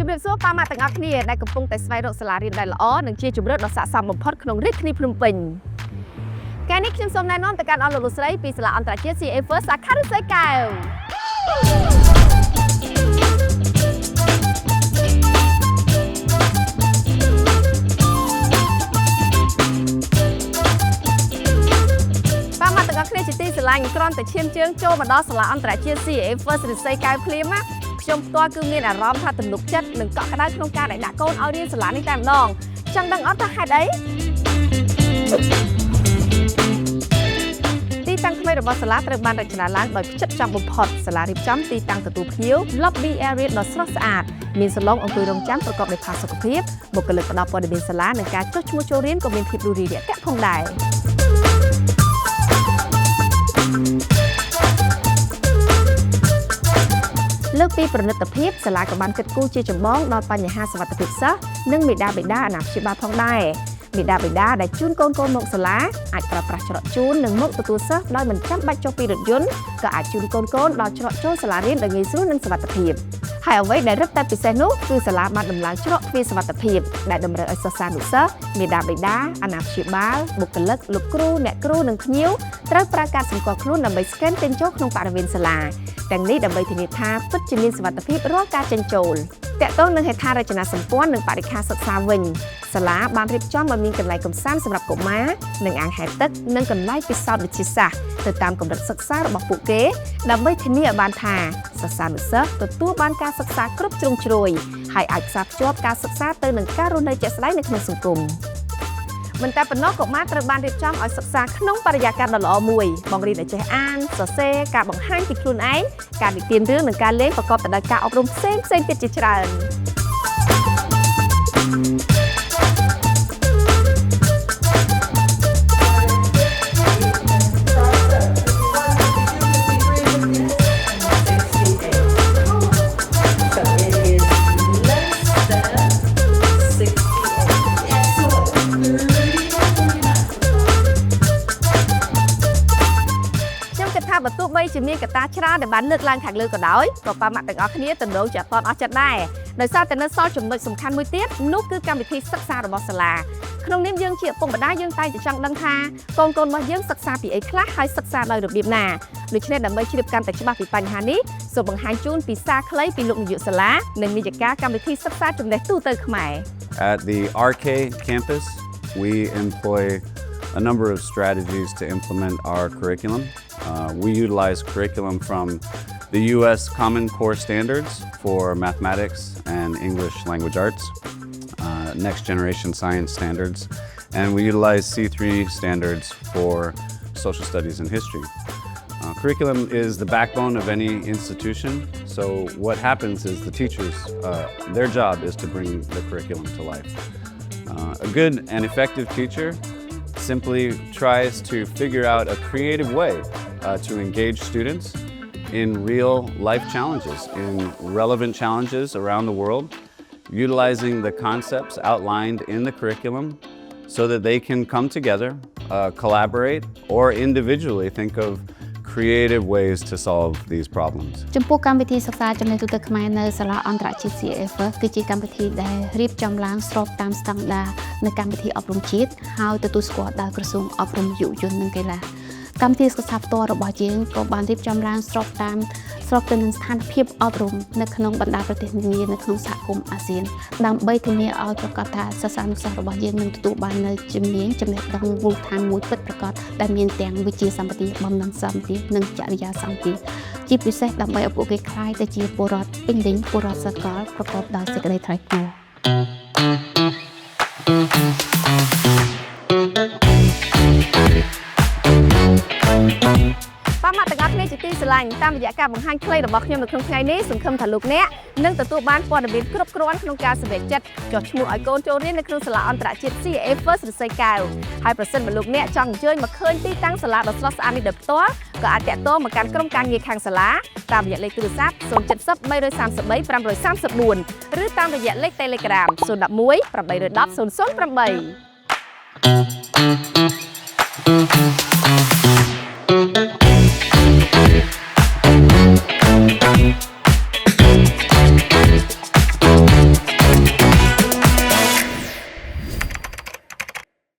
ជំរាបសួរប៉ាម៉ាក់ទាំងអស់គ្នាដែលកំពុងតែស្វែងរកសាលារៀនដែលល្អនិងជាជម្រើសដ៏ស័ក្តិសមបំផុតក្នុងរាជធានីភ្នំពេញកាលនេះខ្ញុំសូមណែនាំទៅកាន់អស់លោកស្រីពីសាលាអន្តរជាតិ CA First សាខាឫស្សីកែវប៉ាម៉ាក់ទាំងអស់គ្នាជាទីស្រឡាញ់គ្រាន់តែឈានជើងចូលមកដល់សាលាអន្តរជាតិ CA First ឫស្សីកែវភ្លាមណាខ្ញុំផ្ទាល់គឺមានអារម្មណ៍ថាទំនុកចិត្តនិងកក់ក្ដៅក្នុងការដែលដាក់កូនឲ្យរៀនសាលានេះតែម្ដងចង់ដឹងអត់ថាហេតុអីទីតាំងថ្មីរបស់សាលាត្រូវបានរចនាឡើងដោយផ្ចិតផ្ចង់បំផុតសាលារៀបចំទីតាំងទទួលភ្ញៀវ Lobby Area ដ៏ស្រស់ស្អាតមានសាឡុងអង្គុយរង់ចាំប្រកបដោយផាសុកភាពបុគ្គលិកផ្ដល់ព័ត៌មានសាលានិងការចុះឈ្មោះចូលរៀនក៏មានភាពរួសរាយរាក់ទាក់ផងដែរលើកពីប្រណិតភាពសាលាក៏បានគិតគូរជាចម្បងដល់បញ្ហាសុវត្ថិភាពសិស្សនិងមេដាបេដាអាណាព្យាបាលផងដែរមេដាបេដាដែលជូនកូនមកសាលាអាចប្រើប្រាស់ច្រកជូននិងមកទទួលសិស្សដោយមិនចាំបាច់ចុះពីរថយន្តក៏អាចជូនកូនដល់ច្រកចូលសាលារៀនដោយងាយស្រួលនិងសុវត្ថិភាពហើយអ្វីដែលរឹតតែពិសេសនោះគឺសាលាបានដំឡើងច្រកទ្វារសុវត្ថិភាពដែលតម្រូវឲ្យសិស្សានុសិស្សមេដាបេដាអាណាព្យាបាលបុគ្គលិកលោកគ្រូអ្នកគ្រូនិងភ្ញៀវត្រូវប្រើការសម្គាល់ខ្លួនដើម្បីស្កេនចេញចូលក្នុងបរិវេណសាលាទាំងនេះដើម្បីធានាថាពិតជាមានសុវត្ថិភាពរាល់ការចេញចូលតាក់ទងនឹងហេដ្ឋារចនាសម្ព័ន្ធនិងបរិក្ខារសិក្សាវិញសាលាបានរៀបចំឲ្យមានកន្លែងកម្សាន្តសម្រាប់កុមារនិងអាងហែលទឹកនិងកន្លែងពិសោធន៍វិទ្យាសាស្ត្រទៅតាមកម្រិតសិក្សារបស់ពួកគេដើម្បីធានាឲ្យបានថាសិស្សានុសិស្សទទួលបានការសិក្សាគ្រប់ជ្រុងជ្រោយហើយអាចផ្សារភ្ជាប់ការសិក្សាទៅនឹងការរស់នៅជាក់ស្ដែងនៅក្នុងសង្គមមិនតែប៉ុណ្ណោះកុមារត្រូវបានរៀបចំឲ្យសិក្សាក្នុងបរិយាកាសដ៏ល្អមួយបង្រៀនឲ្យចេះអានសរសេរការបង្ហាញពីខ្លួនឯងការនិទានរឿងនិងការលេងប្រកបទៅដោយការអប់រំផ្សេងទៀតជាច្រើនបើទោះបីជាមានកត្តាច្រើនដែលបានលើកឡើងខាងលើក៏ដោយក៏ប៉ាម៉ាក់ទាំងអស់គ្នាទំនងជាអត់ទាន់អស់ចិត្តដែរដោយសារតែនៅសល់ចំណុចសំខាន់មួយទៀតនោះគឺកម្មវិធីសិក្សារបស់សាលាក្នុងនាមយើងជាឪពុកម្ដាយយើងតែងតែចង់ដឹងថាកូនរបស់យើងសិក្សាពីអីខ្លះហើយសិក្សាដោយរបៀបណាដូច្នេះដើម្បីជ្រាបកាន់តែច្បាស់ពីបញ្ហានេះសូមបង្ហាញជូនពីសារខ្លីពីលោកនាយកសាលានិងនាយិកាកម្មវិធីសិក្សាចំណេះទូទៅខ្មែរ At the RK campus we employ a number of strategies to implement our curriculum. We utilize curriculum from the U.S. Common Core Standards for mathematics and English language arts, next generation science standards, and we utilize C3 standards for social studies and history. Curriculum is the backbone of any institution, so what happens is the teachers, their job is to bring the curriculum to life. A good and effective teacher simply tries to figure out a creative way to engage students in real life challenges, in relevant challenges around the world, utilizing the concepts outlined in the curriculum so that they can come together, collaborate, or individually think of creative ways to solve these problems. ចំពោះកម្មវិធីសិក្សាចំណេះទូទៅខ្មែរនៅសាលាអន្តរជាតិ CA First គឺជាកម្មវិធីដែលរៀបចំឡើងស្របតាមស្តង់ដារនៃកម្មវិធីអប់រំជាតិហើយទទួលស្គាល់ដោយក្រសួងអប់រំយុវជននិងកីឡាកម្មវិធីសិក្សាផ្ទាល់របស់យើងក៏បានរៀបចំឡើងស្របទៅនឹងស្ថានភាពអប់រំនៅក្នុងបណ្ដាប្រទេសនានានៅក្នុងសហគមន៍អាស៊ានដើម្បីធានាឲ្យប្រកាសថាសិស្សានុសិស្សរបស់យើងនឹងទទួលបាននូវជំនាញចំណេះដឹងមូលដ្ឋានមួយពិតប្រាកដដែលមានទាំងវិជ្ជាសម្បត្តិបំណងសម្បត្តិនិងចរិយាសម្បត្តិជាពិសេសដើម្បីឲ្យពួកគេក្លាយទៅជាពលរដ្ឋពេញលេញពលរដ្ឋសកលប្រកបដោយសេចក្តីថ្លៃថ្នូរប៉ាម៉ាក់ទាំងអស់គ្នាជាទីស្រឡាញ់តាមរយៈការបង្ហាញខ្លីរបស់ខ្ញុំនៅក្នុងថ្ងៃនេះសង្ឃឹមថាលោកអ្នកនឹងទទួលបានព័ត៌មានគ្រប់គ្រាន់ក្នុងការសម្រេចចិត្តចុះឈ្មោះឲ្យកូនចូលរៀននៅក្នុងសាលាអន្តរជាតិ CA First ឫស្សីកែវហើយប្រសិនបើលោកអ្នកចង់អញ្ជើញមកឃើញទីតាំងសាលាដ៏ស្រស់ស្អាតនេះដោយផ្ទាល់ក៏អាចតាក់ទងមកកាន់ក្រុមការងារខាងសាលាតាមរយៈលេខទូរស័ព្ទ070 333 534ឬតាមរយៈលេខ Telegram 011 810 008